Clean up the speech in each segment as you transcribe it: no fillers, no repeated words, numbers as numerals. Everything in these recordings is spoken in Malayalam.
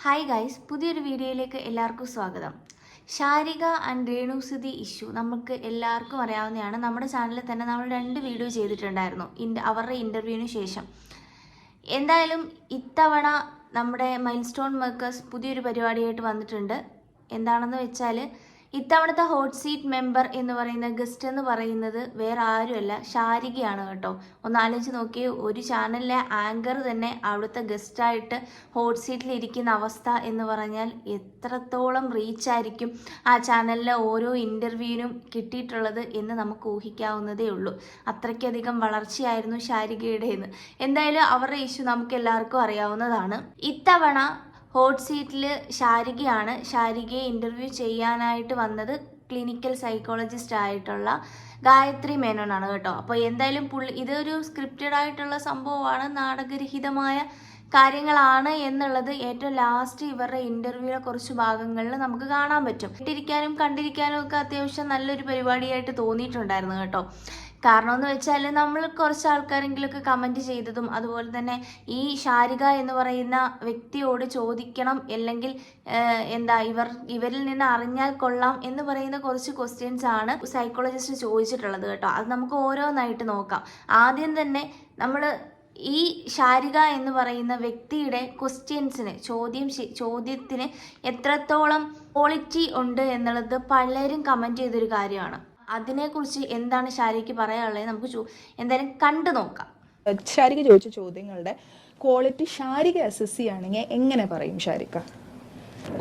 ഹായ് ഗൈസ്, പുതിയൊരു വീഡിയോയിലേക്ക് എല്ലാവർക്കും സ്വാഗതം. ശാരിക ആൻഡ് രേണുസുതി ഇഷ്യൂ നമുക്ക് എല്ലാവർക്കും അറിയാവുന്നതാണ്. നമ്മുടെ ചാനലിൽ തന്നെ നമ്മൾ 2 വീഡിയോ ചെയ്തിട്ടുണ്ടായിരുന്നു അവരുടെ ഇൻ്റർവ്യൂവിന് ശേഷം. എന്തായാലും ഇത്തവണ നമ്മുടെ മൈൽ സ്റ്റോൺ മേക്കേഴ്സ് പുതിയൊരു പരിപാടിയായിട്ട് വന്നിട്ടുണ്ട്. എന്താണെന്ന് വെച്ചാൽ ഇത്തവണത്തെ ഹോട്ട് സീറ്റ് മെമ്പർ എന്ന് പറയുന്ന ഗസ്റ്റ് എന്ന് പറയുന്നത് വേറെ ആരുമല്ല, ശാരികയാണ് കേട്ടോ. ഒന്ന് ആലോചിച്ച് നോക്കി, ഒരു ചാനലിലെ ആങ്കർ തന്നെ അവിടുത്തെ ഗസ്റ്റായിട്ട് ഹോട്ട് സീറ്റിൽ ഇരിക്കുന്ന അവസ്ഥ എന്ന് പറഞ്ഞാൽ എത്രത്തോളം റീച്ചായിരിക്കും ആ ചാനലിലെ ഓരോ ഇൻ്റർവ്യൂവിനും കിട്ടിയിട്ടുള്ളത് എന്ന് നമുക്ക് ഊഹിക്കാവുന്നതേ ഉള്ളൂ. അത്രയ്ക്കധികം വളർച്ചയായിരുന്നു ശാരികയുടേന്ന്. എന്തായാലും അവരുടെ ഇഷ്യൂ നമുക്ക് എല്ലാവർക്കും അറിയാവുന്നതാണ്. ഇത്തവണ ഹോട്ട് സീറ്റിൽ ശാരികയാണ്. ശാരികയെ ഇൻ്റർവ്യൂ ചെയ്യാനായിട്ട് വന്നത് ക്ലിനിക്കൽ സൈക്കോളജിസ്റ്റ് ആയിട്ടുള്ള ഗായത്രി മേനോനാണ് കേട്ടോ. അപ്പോൾ എന്തായാലും ഇതൊരു സ്ക്രിപ്റ്റഡ് ആയിട്ടുള്ള സംഭവമാണ്, നാടകരഹിതമായ കാര്യങ്ങളാണ് എന്നുള്ളത് ഏറ്റവും ലാസ്റ്റ് ഇവരുടെ ഇൻ്റർവ്യൂവിലെ കുറച്ച് ഭാഗങ്ങളിൽ നമുക്ക് കാണാൻ പറ്റും. കേട്ടിരിക്കാനും കണ്ടിരിക്കാനും ഒക്കെ അത്യാവശ്യം നല്ലൊരു പരിപാടിയായിട്ട് തോന്നിയിട്ടുണ്ടായിരുന്നു കേട്ടോ. കാരണം എന്ന് വെച്ചാൽ നമ്മൾ കുറച്ച് ആൾക്കാരെങ്കിലുമൊക്കെ കമൻറ്റ് ചെയ്തതും അതുപോലെ തന്നെ ഈ ശാരിക എന്ന് പറയുന്ന വ്യക്തിയോട് ചോദിക്കണം, അല്ലെങ്കിൽ ഇവരിൽ നിന്ന് അറിഞ്ഞാൽ കൊള്ളാം എന്ന് പറയുന്ന കുറച്ച് ക്വസ്റ്റ്യൻസ് ആണ് സൈക്കോളജിസ്റ്റ് ചോദിച്ചിട്ടുള്ളത് കേട്ടോ. അത് നമുക്ക് ഓരോന്നായിട്ട് നോക്കാം. ആദ്യം തന്നെ നമ്മൾ ഈ ശാരിക എന്ന് പറയുന്ന വ്യക്തിയുടെ ക്വസ്റ്റ്യൻസിന് ചോദ്യത്തിന് എത്രത്തോളം ക്വാളിറ്റി ഉണ്ട് എന്നുള്ളത് പലരും കമൻറ്റ് ചെയ്തൊരു കാര്യമാണ്. അതിനെക്കുറിച്ച് എന്താണ് ശാരികയ്ക്ക് പറയാനുള്ളത് നമുക്ക് എന്തായാലും കണ്ടു നോക്കാം. ശാരിക ചോദിച്ച ചോദ്യങ്ങളുടെ ക്വാളിറ്റി ശാരിക അസസ് ചെയ്യുകയാണെങ്കിൽ എങ്ങനെ പറയും ശാരിക?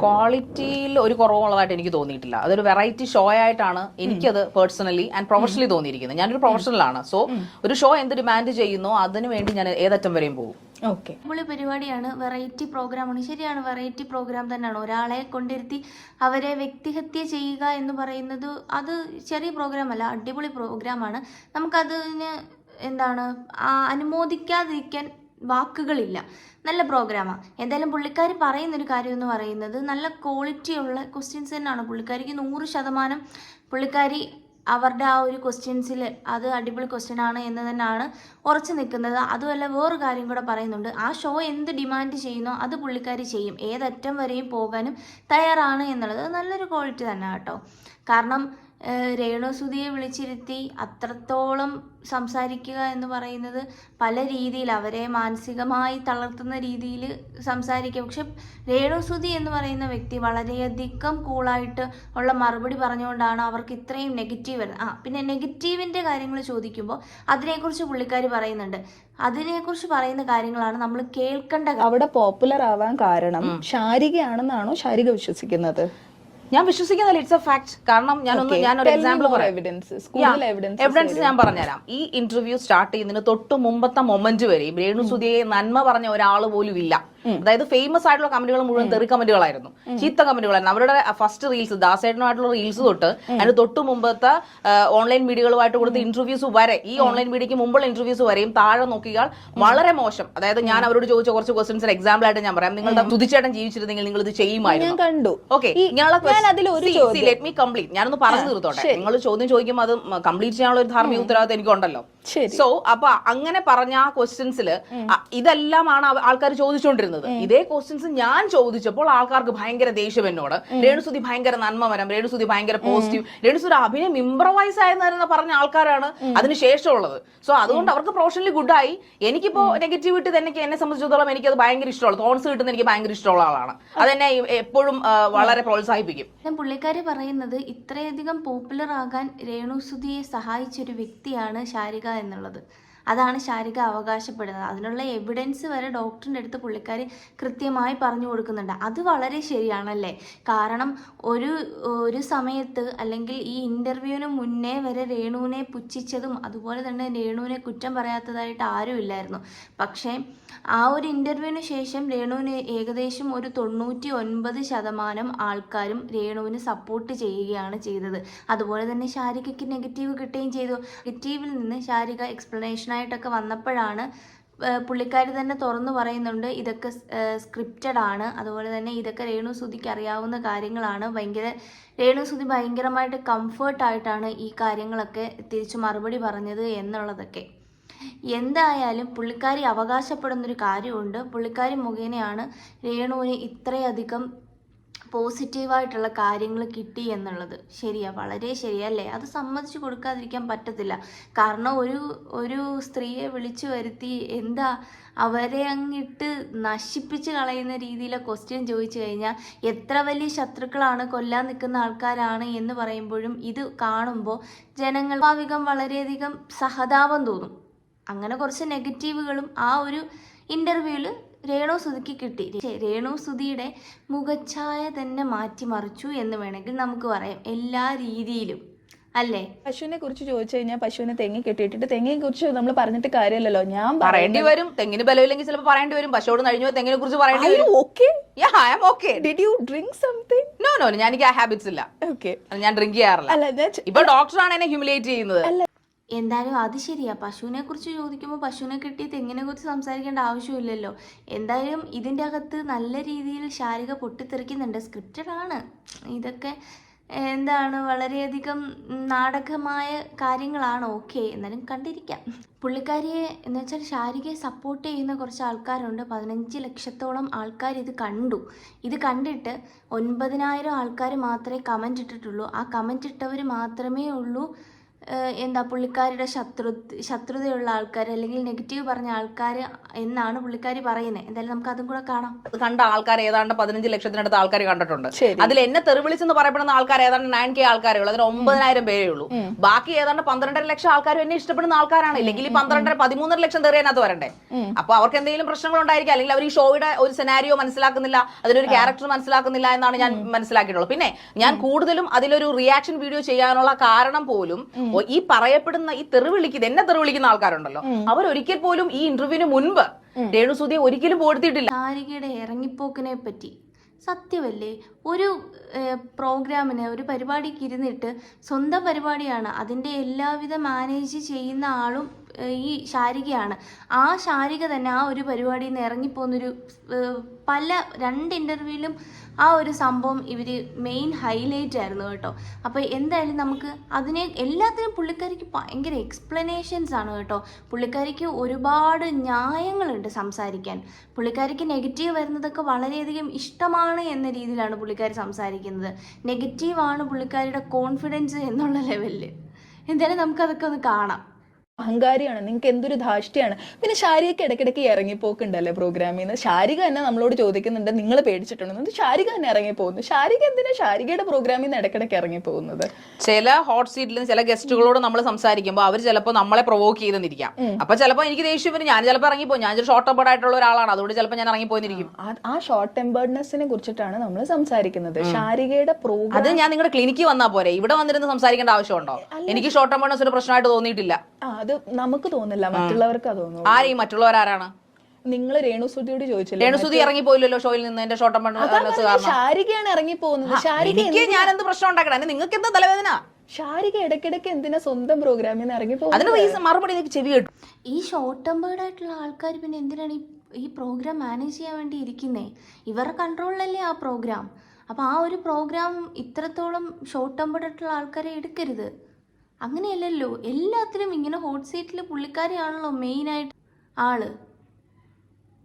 ക്വാളിറ്റിയിൽ ഒരു കുറവുള്ളതായിട്ട് എനിക്ക് തോന്നിയിട്ടില്ല. അതൊരു വെറൈറ്റി ഷോ ആയിട്ടാണ് എനിക്കത് പേഴ്സണലി ആൻഡ് പ്രൊഫഷണലി തോന്നിയിരിക്കുന്നത്. ഞാനൊരു പ്രൊഫഷണലാണ്. സോ ഒരു ഷോ എന്ത് ഡിമാൻഡ് ചെയ്യുന്നോ അതിനു വേണ്ടി ഞാൻ ഏതറ്റം വരെയും പോകും. അടിപൊളി പരിപാടിയാണ്, വെറൈറ്റി പ്രോഗ്രാമാണ്. ശരിയാണ്, വെറൈറ്റി പ്രോഗ്രാം തന്നെയാണ്. ഒരാളെ കൊണ്ടിരുത്തി അവരെ വ്യക്തിഹത്യ ചെയ്യുക എന്ന് പറയുന്നത് അത് ചെറിയ പ്രോഗ്രാം അല്ല, അടിപൊളി പ്രോഗ്രാമാണ്. നമുക്കതിന് അനുമോദിക്കാതിരിക്കാൻ വാക്കുകളില്ല. നല്ല പ്രോഗ്രാമാണ്. എന്തായാലും പുള്ളിക്കാരി പറയുന്നൊരു കാര്യം എന്ന് പറയുന്നത് നല്ല ക്വാളിറ്റിയുള്ള ക്വസ്റ്റ്യൻസ് തന്നെയാണ്. പുള്ളിക്കാരിക്ക് 100% പുള്ളിക്കാരി അവരുടെ ആ ഒരു ക്വസ്റ്റ്യൻസിൽ അത് അടിപൊളി ക്വസ്റ്റ്യൻ ആണ് എന്ന് തന്നെയാണ് ഉറച്ചു നിൽക്കുന്നത്. അതുമല്ല, വേറൊരു കാര്യം കൂടെ പറയുന്നുണ്ട്. ആ ഷോ എന്ത് ഡിമാൻഡ് ചെയ്യുന്നോ അത് പുള്ളിക്കാരി ചെയ്യും, ഏതറ്റം വരെയും പോകാനും തയ്യാറാണ് എന്നുള്ളത് നല്ലൊരു ക്വാളിറ്റി തന്നെ കേട്ടോ. കാരണം രേണുസുതിയെ വിളിച്ചിരുത്തി അത്രത്തോളം സംസാരിക്കുക എന്ന് പറയുന്നത് പല രീതിയിൽ അവരെ മാനസികമായി തളർത്തുന്ന രീതിയിൽ സംസാരിക്കുക. പക്ഷെ രേണുസുതി എന്ന് പറയുന്ന വ്യക്തി വളരെയധികം കൂളായിട്ട് ഉള്ള മറുപടി പറഞ്ഞുകൊണ്ടാണ് അവർക്ക് ഇത്രയും നെഗറ്റീവ് വരുന്നത്. പിന്നെ നെഗറ്റീവിൻ്റെ കാര്യങ്ങൾ ചോദിക്കുമ്പോൾ അതിനെക്കുറിച്ച് പുള്ളിക്കാരി പറയുന്നുണ്ട്. അതിനെക്കുറിച്ച് പറയുന്ന കാര്യങ്ങളാണ് നമ്മൾ കേൾക്കേണ്ട. അവിടെ പോപ്പുലർ ആവാൻ കാരണം ശാരികയാണെന്നാണോ ശാരിക വിശ്വസിക്കുന്നത്? ഞാൻ വിശ്വസിക്കുന്നില്ല, ഇറ്റ്സ് എ ഫാക്ട്. കാരണം ഞാനൊരു എക്സാമ്പിൾ പറയാം. എവിഡൻസ് ഞാൻ പറഞ്ഞുതരാം. ഈ ഇന്റർവ്യൂ സ്റ്റാർട്ട് ചെയ്യുന്നതിന് തൊട്ട് മുമ്പത്തെ മൊമെന്റ് വരെയും രേണുസുതിയെ നന്മ പറഞ്ഞ ഒരാൾ പോലും ഇല്ല. അതായത് ഫേമസ് ആയിട്ടുള്ള കമന്റുകൾ മുഴുവൻ തെറി കമന്റുകളായിരുന്നു, ചീത്ത കമന്റുകളായിരുന്നു. അവരുടെ ഫസ്റ്റ് റീൽസ്, ദാസേട്ടനുമായിട്ടുള്ള റീൽസ് തൊട്ട് അതിന് തൊട്ട് മുമ്പത്തെ ഓൺലൈൻ മീഡിയകളുമായിട്ട് കൊടുത്ത ഇന്റർവ്യൂസ് വരെ, ഈ ഓൺലൈൻ മീഡിയക്ക് മുമ്പുള്ള ഇന്റർവ്യൂസ് വരെയും താഴെ നോക്കിയാൽ വളരെ മോശം. അതായത് ഞാൻ അവരോട് ചോദിച്ച കുറച്ച് ക്വസ്റ്റ്യൻസിന് എക്സാമ്പിൾ ആയിട്ട് ഞാൻ പറയാം. നിങ്ങളുടെ തുതിച്ചേട്ടൻ ജീവിച്ചിരുന്നെങ്കിൽ നിങ്ങൾ ഇത് ചെയ്യുമായിരുന്നു. കണ്ടു. Okay, let me complete. ഞാനൊന്ന് പറഞ്ഞു തീർത്തോട്ടെ. നിങ്ങൾ ചോദ്യം ചോദിക്കുമ്പോൾ അത് കംപ്ലീറ്റ് ചെയ്യാനുള്ള ഒരു ധാർമ്മിക ഉത്തരവാദിത്തം എനിക്കുണ്ടല്ലോ. സോ അപ്പൊ അങ്ങനെ പറഞ്ഞ ആ ക്വസ്റ്റ്യൻസിൽ ഇതെല്ലാമാണ് ആൾക്കാർ ചോദിച്ചുകൊണ്ടിരുന്നത്. ഇതേ ക്വസ്റ്റ്യൻസ് ഞാൻ ചോദിച്ചപ്പോൾ ആൾക്കാർക്ക് ഭയങ്കര ദേഷ്യം എന്നോട്. രേണുസുതി ഭയങ്കര നന്മമരം, രേണുസുതി ഭയങ്കര പോസിറ്റീവ്, രേണുസുതി അഭിനയം ഇംപ്രവൈസ് ആയെന്ന് പറഞ്ഞ ആൾക്കാരാണ് അതിന് ശേഷമുള്ളത്. സോ അതുകൊണ്ട് അവർക്ക് പ്രൊഫഷണലി ഗുഡായി. എനിക്കിപ്പോ നെഗറ്റിവിറ്റി തന്നെ എന്നെ സംബന്ധിച്ചിടത്തോളം എനിക്കത് ഭയങ്കര ഇഷ്ടമുള്ള, തോൺസ് കിട്ടുന്ന എനിക്ക് ഭയങ്കര ഇഷ്ടമുള്ള ആളാണ്. അതെന്നെ എപ്പോഴും വളരെ പ്രോത്സാഹിപ്പിക്കും. പുള്ളിക്കാരി പറയുന്നത് ഇത്രയധികം പോപ്പുലർ ആകാൻ രേണുസുതിയെ സഹായിച്ചൊരു വ്യക്തിയാണ് ശാരിക എന്നുള്ളത്. അതാണ് ശാരിക അവകാശപ്പെടുന്നത്. അതിനുള്ള എവിഡൻസ് വരെ ഡോക്ടറിൻ്റെ അടുത്ത് പുള്ളിക്കാരി കൃത്യമായി പറഞ്ഞു കൊടുക്കുന്നുണ്ട്. അത് വളരെ ശരിയാണല്ലേ. കാരണം ഒരു സമയത്ത്, അല്ലെങ്കിൽ ഈ ഇൻ്റർവ്യൂവിന് മുന്നേ വരെ രേണുവിനെ പുച്ഛിച്ചതും അതുപോലെ തന്നെ രേണുവിനെ കുറ്റം പറയാത്തതായിട്ട് ആരും ഇല്ലായിരുന്നു. പക്ഷേ ആ ഒരു ഇൻ്റർവ്യൂവിന് ശേഷം രേണുവിന് ഏകദേശം ഒരു 99% ആൾക്കാരും രേണുവിന് സപ്പോർട്ട് ചെയ്യുകയാണ് ചെയ്തത്. അതുപോലെ തന്നെ ശാരികയ്ക്ക് നെഗറ്റീവ് കിട്ടുകയും ചെയ്തു. നെഗറ്റീവിൽ നിന്ന് ശാരിക എക്സ്പ്ലനേഷനായിട്ടൊക്കെ വന്നപ്പോഴാണ് പുള്ളിക്കാരി തന്നെ തുറന്നു പറയുന്നുണ്ട്, ഇതൊക്കെ സ്ക്രിപ്റ്റഡ് ആണ്, അതുപോലെ തന്നെ ഇതൊക്കെ രേണുസുതിക്ക് അറിയാവുന്ന കാര്യങ്ങളാണ്. രേണുസുതി ഭയങ്കരമായിട്ട് കംഫേർട്ടായിട്ടാണ് ഈ കാര്യങ്ങളൊക്കെ തിരിച്ചു മറുപടി പറഞ്ഞത് എന്നുള്ളതൊക്കെ. എന്തായാലും പുള്ളിക്കാരി അവകാശപ്പെടുന്നൊരു കാര്യമുണ്ട്. പുള്ളിക്കാരി മുഖേനയാണ് രേണുവിന് ഇത്രയധികം പോസിറ്റീവായിട്ടുള്ള കാര്യങ്ങൾ കിട്ടി എന്നുള്ളത്. ശരിയാ, വളരെ ശരിയല്ലേ? അത് സമ്മതിച്ചു കൊടുക്കാതിരിക്കാൻ പറ്റത്തില്ല. കാരണം ഒരു സ്ത്രീയെ വിളിച്ചു വരുത്തി അവരെ അങ്ങിട്ട് നശിപ്പിച്ച് കളയുന്ന രീതിയിലെ ക്വസ്റ്റ്യൻ ചോദിച്ചു കഴിഞ്ഞാൽ എത്ര വലിയ ശത്രുക്കളാണ്, കൊല്ലാൻ നിൽക്കുന്ന ആൾക്കാരാണ് എന്ന് പറയുമ്പോഴും ഇത് കാണുമ്പോൾ ജനങ്ങൾ സ്വാഭാവികം വളരെയധികം സഹതാപം തോന്നും. അങ്ങനെ കുറച്ച് നെഗറ്റീവുകളും ആ ഒരു ഇൻ്റർവ്യൂവിൽ രേണുസുധിക്ക് കിട്ടി. രേണുസുധിയുടെ മുഖച്ഛായ തന്നെ മാറ്റിമറിച്ചു എന്ന് വേണമെങ്കിൽ നമുക്ക് പറയാം, എല്ലാ രീതിയിലും, അല്ലേ? പശുവിനെ കുറിച്ച് ചോദിച്ചു കഴിഞ്ഞാൽ പശുവിനെ തെങ്ങി കെട്ടിയിട്ടിട്ട് തെങ്ങിനെ കുറിച്ച് നമ്മൾ പറഞ്ഞിട്ട് കാര്യമല്ലല്ലോ. ഞാൻ പറയേണ്ടി വരും. തെങ്ങിന് ബലമില്ലെങ്കിൽ ചിലപ്പോൾ പറയേണ്ടി വരും. പശുവോട് കഴിഞ്ഞു തെങ്ങിനെ കുറിച്ച് പറയേണ്ടി വരും. ഞാൻ എനിക്ക് ആ ഹാബിറ്റ്സ് ഇല്ല. ഞാൻ ഡ്രിങ്ക് ചെയ്യാറില്ല. ഇപ്പൊ ഡോക്ടറാണ് എന്നെ ഹ്യൂമിലേറ്റ് ചെയ്യുന്നത്. എന്തായാലും അത് ശരിയാ. പശുവിനെ കുറിച്ച് ചോദിക്കുമ്പോൾ പശുവിനെ കിട്ടി തെങ്ങിനെ കുറിച്ച് സംസാരിക്കേണ്ട ആവശ്യമില്ലല്ലോ. എന്തായാലും ഇതിൻ്റെ അകത്ത് നല്ല രീതിയിൽ ശാരിക പൊട്ടിത്തെറിക്കുന്നുണ്ട്. സ്ക്രിപ്റ്റഡ് ആണ് ഇതൊക്കെ. വളരെയധികം നാടകമായ കാര്യങ്ങളാണ്. ഓക്കെ, എന്നാലും കണ്ടിരിക്കാം. പുള്ളിക്കാരിയെ എന്ന് വെച്ചാൽ ശാരികയെ സപ്പോർട്ട് ചെയ്യുന്ന കുറച്ച് ആൾക്കാരുണ്ട്. 15 ലക്ഷത്തോളം ആൾക്കാർ ഇത് കണ്ടു. ഇത് കണ്ടിട്ട് 9,000 ആൾക്കാർ മാത്രമേ കമൻ്റ് ഇട്ടിട്ടുള്ളൂ. ആ കമൻ്റ് ഇട്ടവർ മാത്രമേ ഉള്ളൂ പുള്ളിക്കാരിയുടെ ശത്രുതയുള്ള ആൾക്കാർ അല്ലെങ്കിൽ നെഗറ്റീവ് പറഞ്ഞ ആൾക്കാർ എന്നാണ് പുള്ളിക്കാരി പറയുന്നത്. എന്തായാലും നമുക്ക് അതും കൂടെ കാണാം. അത് കണ്ട ആൾക്കാർ ഏതാണ്ട് 15 ലക്ഷത്തിനടുത്ത് ആൾക്കാർ കണ്ടിട്ടുണ്ട്. അതിൽ എന്നെ തെറിവിളിച്ചെന്ന് പറയപ്പെടുന്ന ആൾക്കാർ ഏതാണ്ട് 9K ആൾക്കാരുള്ളൂ. അതിന് 9,000 പേരേ ഉള്ളൂ. ബാക്കി ഏതാണ്ട് 12.5 ലക്ഷം ആൾക്കാരും എന്നെ ഇഷ്ടപ്പെടുന്ന ആൾക്കാരാണ്. ഇല്ലെങ്കിൽ 13.5 ലക്ഷം തെറിയാനകത്ത് വരണ്ടേ. അപ്പൊ അവർക്ക് എന്തെങ്കിലും പ്രശ്നങ്ങൾ ഉണ്ടായിരിക്കും, അല്ലെങ്കിൽ അവർ ഈ ഷോയുടെ ഒരു സെനാരിയോ മനസ്സിലാക്കുന്നില്ല, അതിലൊരു ക്യാരക്ടർ മനസ്സിലാക്കുന്നില്ല എന്നാണ് ഞാൻ മനസ്സിലാക്കിയിട്ടുള്ളത്. പിന്നെ ഞാൻ കൂടുതലും അതിലൊരു റിയാക്ഷൻ വീഡിയോ ചെയ്യാനുള്ള കാരണം പോലും ഈ പറയപ്പെടുന്ന ഈ തെറിവിളിക്കുന്നത് എന്നെ തെറിവിളിക്കുന്ന ആൾക്കാരുണ്ടല്ലോ, അവരൊരിക്കൽ പോലും ഈ ഇന്റർവ്യൂവിന് മുൻപ് രേണുസുധിയെ ഒരിക്കലും പോഴ്ത്തിയിട്ടില്ല. ശാരികയുടെ ഇറങ്ങിപ്പോക്കിനെ പറ്റി സത്യമല്ലേ? ഒരു പ്രോഗ്രാമിന് ഒരു പരിപാടിക്ക് ഇരുന്നിട്ട് സ്വന്തം പരിപാടിയാണ്, അതിൻ്റെ എല്ലാവിധ മാനേജ് ചെയ്യുന്ന ആളും ഈ ശാരികയാണ്. ആ ശാരിക തന്നെ ആ ഒരു പരിപാടിയിൽ നിന്ന് ഇറങ്ങിപ്പോകുന്നൊരു 2 ഇൻ്റർവ്യൂവിലും ആ ഒരു സംഭവം ഇവർ മെയിൻ ഹൈലൈറ്റ് ആയിരുന്നു കേട്ടോ. അപ്പോൾ എന്തായാലും നമുക്ക് എല്ലാത്തിനും പുള്ളിക്കാരിക്ക് ഭയങ്കര എക്സ്പ്ലനേഷൻസ് ആണ് കേട്ടോ. പുള്ളിക്കാരിക്ക് ഒരുപാട് ന്യായങ്ങളുണ്ട് സംസാരിക്കാൻ. പുള്ളിക്കാരിക്ക് നെഗറ്റീവ് വരുന്നതൊക്കെ വളരെയധികം ഇഷ്ടമാണ് എന്ന രീതിയിലാണ് പുള്ളിക്കാരി സംസാരിക്കുന്നത്. നെഗറ്റീവാണ് പുള്ളിക്കാരിയുടെ കോൺഫിഡൻസ് എന്നുള്ള ലെവലിൽ. എന്തായാലും നമുക്കതൊക്കെ ഒന്ന് കാണാം. അഹങ്കാരിയാണ്, നിങ്ങൾക്ക് എന്തൊരു ധാഷ്ട്യാണ്. പിന്നെ ശാരികയ്ക്ക് ഇടയ്ക്കിടയ്ക്ക് ഇറങ്ങിപ്പോക്കുണ്ടല്ലേ പ്രോഗ്രാമിൽ നിന്ന്. ശാരിക തന്നെ നമ്മളോട് ചോദിക്കുന്നുണ്ട് നിങ്ങൾ പേടിച്ചിട്ടുണ്ടെന്ന്. ശാരിക തന്നെ ഇറങ്ങിപ്പോകുന്നു. ശാരിക എന്തിനാ ശാരികയുടെ പ്രോഗ്രാമിൽ നിന്ന് ഇടയ്ക്കിടയ്ക്ക് ഇറങ്ങിപ്പോകുന്നത്? ചില ഹോട്ട് സീറ്റിൽ ചില ഗസ്റ്റുകളോട് നമ്മൾ സംസാരിക്കുമ്പോൾ അവർ ചിലപ്പോൾ നമ്മളെ പ്രൊവോക്ക് ചെയ്തെന്നിരിക്കാം. അപ്പൊ ചിലപ്പോൾ എനിക്ക് ദേഷ്യം വരും, ഞാൻ ചിലപ്പോൾ ഇറങ്ങിപ്പോയി. ഞാൻ ഷോർട്ട് ടെമ്പേർഡ് ആയിട്ടുള്ള ഒരാളാണ്, അതുകൊണ്ട് ചിലപ്പോൾ ഞാൻ ഇറങ്ങിപ്പോയിരിക്കും. ആ ഷോർട്ട് ടെമ്പേർഡ്നെസ്സിനെ കുറിച്ചിട്ടാണ് നമ്മൾ സംസാരിക്കുന്നത്. ശാരികയുടെ പ്രോഗ്രാം അത് ഞാൻ നിങ്ങളുടെ ക്ലിനിക്കിൽ വന്നാൽ പോരെ, ഇവിടെ വന്നിരുന്ന് സംസാരിക്കേണ്ട ആവശ്യമുണ്ടോ? എനിക്ക് ഷോർട്ട് ടെമ്പേർഡ്നെസ് ഒരു പ്രശ്നമായിട്ട് തോന്നിയിട്ടില്ല. അത് നമുക്ക് തോന്നില്ല, മറ്റുള്ളവർക്ക് തോന്നുന്നു. ആരെയും മറ്റുള്ളവരാരാണ്? നിങ്ങൾ രേണുസുധിയോട് ചോദിച്ചില്ല. രേണുസുധി ഇറങ്ങിപ്പോയില്ലല്ലോ ഷോയിൽ നിന്ന്. എന്റെ ഷോർട്ട് ടെമ്പേർഡ്നെസ് ശാരികയാണ് ഇറങ്ങിപ്പോകുന്നത്. ഞാൻ എന്ത് പ്രശ്നം ഉണ്ടാക്കണം? നിങ്ങൾക്ക് എന്താ തലവേദന? ശാരിക ഇടയ്ക്കിടയ്ക്ക് എന്തിനാ സ്വന്തം പ്രോഗ്രാമിൽ നിന്ന് ഇറങ്ങിപ്പോ? അതിന് മറുപടി ചെവി കേട്ടു. ഈ ഷോർട്ട് ടെമ്പേർഡ് ആയിട്ടുള്ള ആൾക്കാർ പിന്നെ എന്തിനാണ് ഈ പ്രോഗ്രാം മാനേജ് ചെയ്യാൻ വേണ്ടി ഇരിക്കുന്നേ? ഇവരുടെ കൺട്രോളിലല്ലേ ആ പ്രോഗ്രാം. അപ്പോൾ ആ ഒരു പ്രോഗ്രാം ഇത്രത്തോളം ഷോർട്ട് ടെമ്പേർഡ് ആയിട്ടുള്ള ആൾക്കാരെ എടുക്കരുത്. അങ്ങനെയല്ലല്ലോ. എല്ലാത്തിലും ഇങ്ങനെ ഹോട്ട് സീറ്റിൽ പുള്ളിക്കാരിയാണല്ലോ മെയിനായിട്ട് ആള്.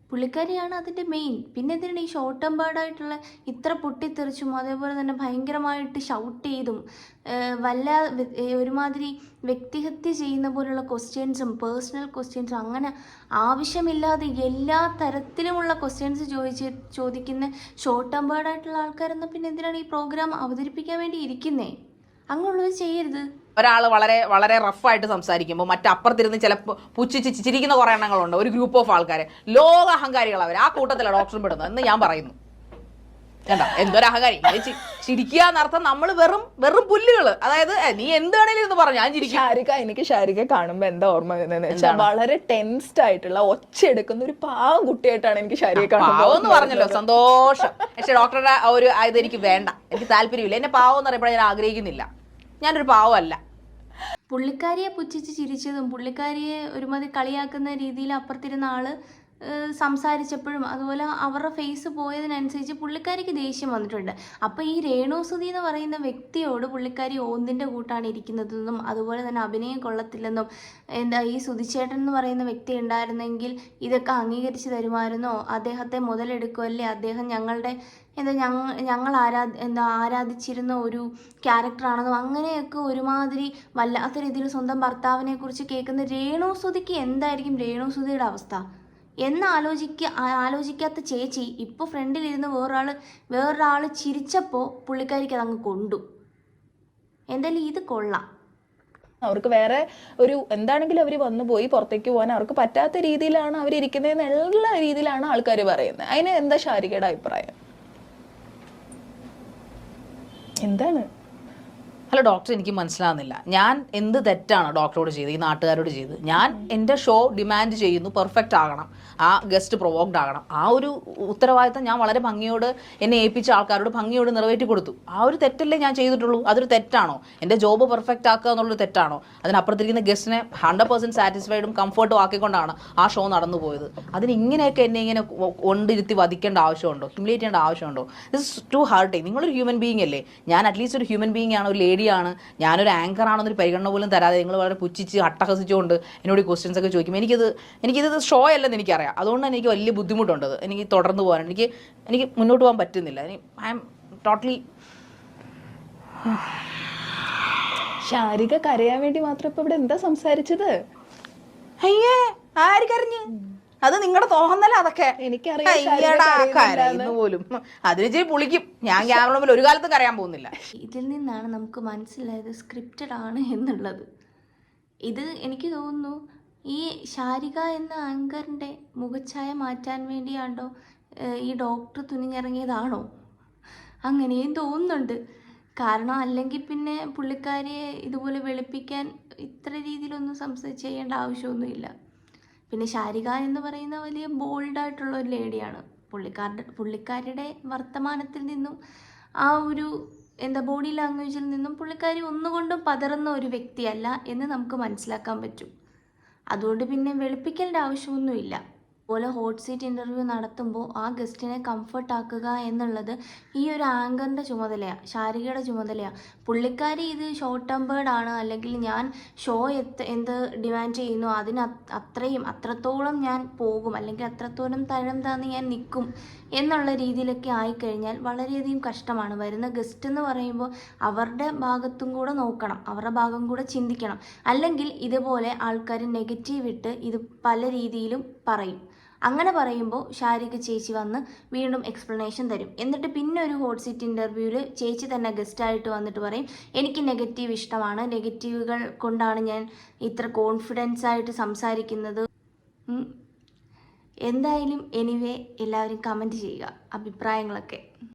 പുള്ളിക്കാരിയാണ് അതിൻ്റെ മെയിൻ. പിന്നെ എന്തിനാണ് ഈ ഷോർട്ട് ടെമ്പേർഡായിട്ടുള്ള ഇത്ര പൊട്ടിത്തെറിച്ചും അതേപോലെ തന്നെ ഭയങ്കരമായിട്ട് ഷൗട്ട് ചെയ്തും ഒരുമാതിരി വ്യക്തിഹത്യ ചെയ്യുന്ന പോലുള്ള ക്വസ്റ്റ്യൻസും പേഴ്സണൽ ക്വസ്റ്റ്യൻസും അങ്ങനെ ആവശ്യമില്ലാതെ എല്ലാ തരത്തിലുമുള്ള ക്വസ്റ്റ്യൻസ് ചോദിക്കുന്ന ഷോർട്ട് ടെമ്പേർഡായിട്ടുള്ള ആൾക്കാരെന്നാൽ പിന്നെ എന്തിനാണ് ഈ പ്രോഗ്രാം അവതരിപ്പിക്കാൻ വേണ്ടി ഇരിക്കുന്നേ? അങ്ങനെയുള്ളത് ചെയ്യരുത്. ഒരാൾ വളരെ വളരെ റഫായിട്ട് സംസാരിക്കുമ്പോൾ മറ്റപ്പുറത്തിരുന്ന് ചിലപ്പോൾ ചിരിക്കുന്ന കുറേ എണ്ണങ്ങളുണ്ട്. ഒരു ഗ്രൂപ്പ് ഓഫ് ആൾക്കാർ ലോക അഹങ്കാരികൾ, അവർ ആ കൂട്ടത്തിലാണ് ഡോക്ടറും പെടുന്നത് എന്ന് ഞാൻ പറയുന്നു. കേട്ടോ, എന്തൊരു അഹങ്കാരി! ചിരിക്കുക എന്നർത്ഥം നമ്മൾ വെറും പുല്ലുകള്. അതായത് നീ എന്താണേലും എന്ന് പറഞ്ഞു ഞാൻ ചിരിക്കും. എനിക്ക് ശാരിക കാണുമ്പോ എന്താ ഓർമ്മ വരുന്നതെന്ന് വെച്ചാൽ വളരെ ടെൻസ്ഡ് ആയിട്ടുള്ള ഒച്ചയെടുക്കുന്ന ഒരു പാവം കുട്ടിയായിട്ടാണ് എനിക്ക് ശാരിക പാവം പറഞ്ഞല്ലോ, സന്തോഷം. പക്ഷെ ഡോക്ടറുടെ ഒരു ഇതെനിക്ക് വേണ്ട, എനിക്ക് താല്പര്യമില്ല. എന്നെ പാവം എന്ന് അറിയപ്പെടാൻ ഞാൻ ആഗ്രഹിക്കുന്നില്ല. ഞാനൊരു പാവമല്ല. പുള്ളിക്കാരിയെ പുച്ഛിച്ച് ചിരിച്ചതും പുള്ളിക്കാരിയെ ഒരുമാതിരി കളിയാക്കുന്ന രീതിയിൽ അപ്പുറത്തിരുന്ന ആള് സംസാരിച്ചപ്പോഴും അതുപോലെ അവരുടെ ഫേസ് പോയതിനനുസരിച്ച് പുള്ളിക്കാരിക്ക് ദേഷ്യം വന്നിട്ടുണ്ട്. അപ്പോൾ ഈ രേണുസുതി എന്ന് പറയുന്ന വ്യക്തിയോട് പുള്ളിക്കാരി ഓന്തിൻ്റെ കൂട്ടാണ് ഇരിക്കുന്നതെന്നും അതുപോലെ തന്നെ അഭിനയം കൊള്ളത്തില്ലെന്നും ഈ സുധിച്ചേട്ടൻ എന്ന് പറയുന്ന വ്യക്തി ഉണ്ടായിരുന്നെങ്കിൽ ഇതൊക്കെ അംഗീകരിച്ച് തരുമായിരുന്നോ, അദ്ദേഹത്തെ മുതലെടുക്കുമല്ലേ, അദ്ദേഹം ഞങ്ങളുടെ ഞങ്ങൾ ആരാധിച്ചിരുന്ന ഒരു ക്യാരക്ടറാണെന്നും അങ്ങനെയൊക്കെ ഒരുമാതിരി വല്ലാത്ത രീതിയിൽ സ്വന്തം ഭർത്താവിനെ കുറിച്ച് കേൾക്കുന്ന രേണുസുതിക്ക് എന്തായിരിക്കും രേണുസുതിയുടെ അവസ്ഥ എന്ന് ആലോചിക്കാത്ത ചേച്ചി ഇപ്പോൾ ഫ്രണ്ടിലിരുന്ന് വേറൊരാൾ ചിരിച്ചപ്പോൾ പുള്ളിക്കാരിക്ക് അതങ്ങ് കൊണ്ടു. എന്തായാലും ഇത് കൊള്ളാം. അവർക്ക് വേറെ ഒരു എന്താണെങ്കിലും അവർ വന്നു പോയി പുറത്തേക്ക് പോകാൻ അവർക്ക് പറ്റാത്ത രീതിയിലാണ് അവരിയ്ക്കുന്നതെന്ന് എല്ലാ രീതിയിലാണ് ആൾക്കാർ പറയുന്നത്. അതിന് എന്താ ശാരികയുടെ അഭിപ്രായം? എന്താണ്? അല്ല ഡോക്ടർ, എനിക്ക് മനസ്സിലാവുന്നില്ല. ഞാൻ എന്ത് തെറ്റാണ് ഡോക്ടറോട് ചെയ്ത് ഈ നാട്ടുകാരോട് ചെയ്ത്? ഞാൻ എൻ്റെ ഷോ ഡിമാൻഡ് ചെയ്യുന്നു, പെർഫെക്റ്റ് ആകണം, ആ ഗസ്റ്റ് പ്രൊവോക്ഡ് ആകണം. ആ ഒരു ഉത്തരവാദിത്തം ഞാൻ വളരെ ഭംഗിയോട് എന്നെ ഏൽപ്പിച്ച ആൾക്കാരോട് ഭംഗിയോട് നിറവേറ്റി കൊടുത്തു. ആ ഒരു തെറ്റല്ലേ ഞാൻ ചെയ്തിട്ടുള്ളൂ? അതൊരു തെറ്റാണോ? എൻ്റെ ജോബ് പെർഫെക്റ്റ് ആക്കുക എന്നുള്ളൊരു തെറ്റാണോ? അതിനപ്പുറത്തിരിക്കുന്ന ഗസ്റ്റിനെ 100% സാറ്റിസ്ഫൈഡും കംഫർട്ടും ആക്കിക്കൊണ്ടാണ് ആ ഷോ നടന്നു പോയത്. അതിന് ഇങ്ങനെയൊക്കെ എന്നെ ഇങ്ങനെ കൊണ്ടിരുത്തി വധിക്കേണ്ട ആവശ്യമുണ്ടോ? ഹ്യൂമിലേറ്റ് ചെയ്യേണ്ട ആവശ്യമുണ്ടോ? This is too hurting. നിങ്ങളൊരു ഹ്യൂമൻ ബീയിങ് അല്ലേ? ഞാൻ അറ്റ്ലീസ്റ്റ് ഒരു ഹ്യൂമൻ ബീയിങ് ആണ്, ഒരു ലേഡിയാണ്, ഞാനൊരു ആങ്കർ ആണെന്നൊരു പരിഗണന പോലും തരാതെ നിങ്ങൾ വളരെ പുച്ഛിച്ച് അട്ടഹസിച്ചുകൊണ്ട് എന്നോട് ക്വസ്റ്റ്യൻസ് ഒക്കെ ചോദിക്കും. എനിക്കിത് ഷോ അല്ലെന്ന് എനിക്കറിയാം. അതുകൊണ്ട് എനിക്ക് വലിയ ബുദ്ധിമുട്ടുണ്ട്. എനിക്ക് തുടർന്ന് പോകാൻ എനിക്ക് മുന്നോട്ട് പോകാൻ പറ്റുന്നില്ല. I am totally. ശാരിക കരയാൻ വേണ്ടി മാത്രം ഇപ്പൊ ഇവിടെ എന്താ സംസാരിച്ചത്? അയ്യേ, ആര് കരഞ്ഞ്? അത് നിങ്ങളുടെ തോന്നല. അതൊക്കെ എനിക്കറിയാം പോലും. അതിന് പുളിക്കും. ഞാൻ ക്യാമറ മുമ്പിൽ ഒരു കാലത്ത് കരയാൻ പോകുന്നില്ല. ഇതിൽ നിന്നാണ് നമുക്ക് മനസ്സിലായത് സ്ക്രിപ്റ്റഡ് ആണ് എന്നുള്ളത്. ഇത് എനിക്ക് തോന്നുന്നു ഈ ശാരിക എന്ന ആങ്കറിൻ്റെ മുഖച്ഛായ മാറ്റാൻ വേണ്ടിയാണ്ടോ ഈ ഡോക്ടർ തുനിഞ്ഞിറങ്ങിയതാണോ? അങ്ങനെയും തോന്നുന്നുണ്ട്. കാരണം അല്ലെങ്കിൽ പിന്നെ പുള്ളിക്കാരിയെ ഇതുപോലെ വെളുപ്പിക്കാൻ ഇത്ര രീതിയിലൊന്നും ചെയ്യേണ്ട ആവശ്യമൊന്നുമില്ല. പിന്നെ ശാരിക എന്ന് പറയുന്ന വലിയ ബോൾഡായിട്ടുള്ള ഒരു ലേഡിയാണ്. പുള്ളിക്കാരുടെ വർത്തമാനത്തിൽ നിന്നും ആ ഒരു ബോഡി ലാംഗ്വേജിൽ നിന്നും പുള്ളിക്കാരി ഒന്നുകൊണ്ടും പതറുന്ന ഒരു വ്യക്തിയല്ല എന്ന് നമുക്ക് മനസ്സിലാക്കാൻ പറ്റും. അതുകൊണ്ട് പിന്നെ വെളുപ്പിക്കലിൻ്റെ ആവശ്യമൊന്നുമില്ല. അതുപോലെ ഹോട്ട് സീറ്റ് ഇൻ്റർവ്യൂ നടത്തുമ്പോൾ ആ ഗസ്റ്റിനെ കംഫർട്ട് ആക്കുക എന്നുള്ളത് ഈ ഒരു ആങ്കറിൻ്റെ ചുമതലയാണ്, ശാരികയുടെ ചുമതലയാണ്. പുള്ളിക്കാരി ഇത് ഷോർട്ട് ടെമ്പേർഡ് ആണ്, അല്ലെങ്കിൽ ഞാൻ ഷോ എന്ത് ഡിമാൻഡ് ചെയ്യുന്നു അതിന് അത്രത്തോളം ഞാൻ പോകും, അല്ലെങ്കിൽ അത്രത്തോളം തഴം താന്ന് ഞാൻ നിൽക്കും എന്നുള്ള രീതിയിലൊക്കെ ആയിക്കഴിഞ്ഞാൽ വളരെയധികം കഷ്ടമാണ്. വരുന്ന ഗസ്റ്റ് എന്ന് പറയുമ്പോൾ അവരുടെ ഭാഗത്തും കൂടെ നോക്കണം, അവരുടെ ഭാഗം കൂടെ ചിന്തിക്കണം. അല്ലെങ്കിൽ ഇതുപോലെ ആൾക്കാർ നെഗറ്റീവ് ഇട്ട് ഇത് പല രീതിയിലും പറയും. അങ്ങനെ പറയുമ്പോൾ ശാരിക ചേച്ചി വന്ന് വീണ്ടും എക്സ്പ്ലനേഷൻ തരും. എന്നിട്ട് പിന്നെ ഒരു ഹോട്ട് സീറ്റ് ഇൻ്റർവ്യൂവിൽ ചേച്ചി തന്നെ ഗസ്റ്റായിട്ട് വന്നിട്ട് പറയും, എനിക്ക് നെഗറ്റീവ് ഇഷ്ടമാണ്, നെഗറ്റീവുകൾ കൊണ്ടാണ് ഞാൻ ഇത്ര കോൺഫിഡൻസ് ആയിട്ട് സംസാരിക്കുന്നത്. എന്തായാലും എനിവേ എല്ലാവരും കമൻറ്റ് ചെയ്യുക അഭിപ്രായങ്ങളൊക്കെ.